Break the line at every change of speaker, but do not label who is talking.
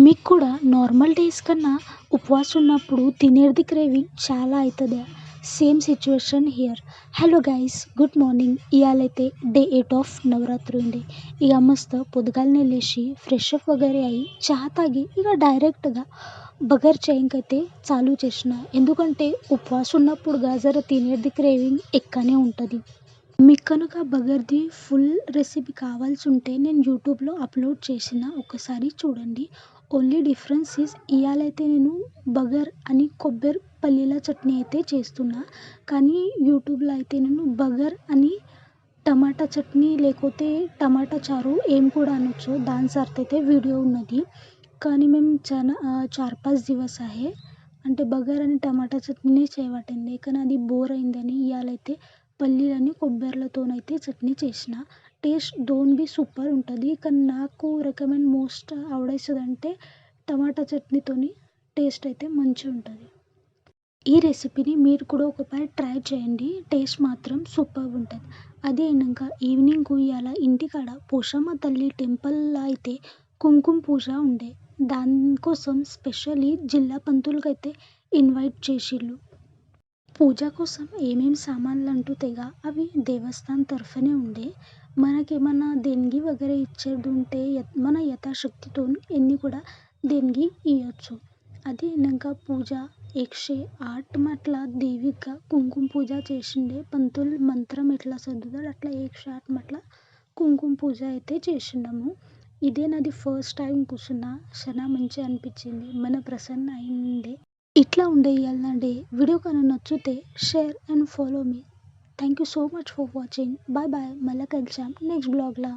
మీకు కూడా normal days కన్నా ఉపవాసం ఉన్నప్పుడు తినేది క్రేవింగ్ చాలా అవుతుంది. Same situation here. Hello guys, good morning. ఇవాళైతే డే 8 ఆఫ్ నవరాత్రి ఉండే. ఇక మస్తు పొద్దుగాలనే లేచి ఫ్రెష్ అప్ వగేరే అయ్యి చాయ్ తాగి ఇక డైరెక్ట్గా బగర్ చేయకైతే చాలు చేసిన. ఎందుకంటే ఉపవాసం ఉన్నప్పుడు జర తినేది క్రేవింగ్ ఎక్కువనే ఉంటుంది. మీకు కనుక బగర్ది ఫుల్ రెసిపీ కావాల్సి ఉంటే నేను యూట్యూబ్లో అప్లోడ్ చేసిన, ఒకసారి చూడండి. ఓన్లీ డిఫరెన్స్ ఈజ్ ఇవాళైతే నేను బగర్ అని కొబ్బరి పల్లీల చట్నీ అయితే చేస్తున్నా. కానీ యూట్యూబ్లో అయితే నేను బగర్ అని టమాటా చట్నీ లేకపోతే టమాటా చారు ఏం కూడా అనొచ్చు, దాని సార్తో అయితే వీడియో ఉన్నది. కానీ మేము చాలా 4-5 దివస్ आहे అంటే బగర్ అని టమాటా చట్నీనే చేయబట్టింది. కానీ అది బోర్ అయిందని ఇవాళైతే పల్లీలని కొబ్బరిలతోనైతే చట్నీ చేసిన. టేస్ట్ డోంట్ బి సూపర్ ఉంటుంది. కానీ నాకు రికమెండ్ మోస్ట్ అవడేస్తుందంటే టమాటా చట్నీతోని టేస్ట్ అయితే మంచిగా ఉంటుంది. ఈ రెసిపీని మీరు కూడా ఒకసారి ట్రై చేయండి. టేస్ట్ మాత్రం సూపర్ ఉంటుంది. అది అయినాక ఈవినింగ్ ఇవాళ ఇంటికాడ పోషమ్మ తల్లి టెంపుల్లో అయితే కుంకుమ పూజ ఉండే. దానికోసం స్పెషల్లీ జిల్లా పంతులకైతే ఇన్వైట్ చేసిళ్ళు. పూజ కోసం ఏమేమి సామాన్లు అంటూ తెగ అవి దేవస్థానం తరఫునే ఉండే. మనకేమన్నా దేణగి వగేరే ఇచ్చేది ఉంటే మన యథాశక్తితో ఎన్ని కూడా దేణగి ఇవ్వచ్చు. అది అయినాక పూజ 108 మట్ల దేవిగా కుంకుమ పూజ చేసిండే. పంతులు మంత్రం ఎట్లా చదువుతాడు అట్లా 108 మట్ల కుంకుమ పూజ అయితే చేసిండము. ఇదే నాది ఫస్ట్ టైం కూర్చున్నా. చాలా మంచిగా అనిపించింది, మన ప్రసన్న అయింది. ఇట్లా ఉండే ఇవాళ నా డే. వీడియో కనుక నచ్చితే share and follow me. Thank you so much for watching. Bye bye. మళ్ళీ కలిసాం నెక్స్ట్ బ్లాగ్లో.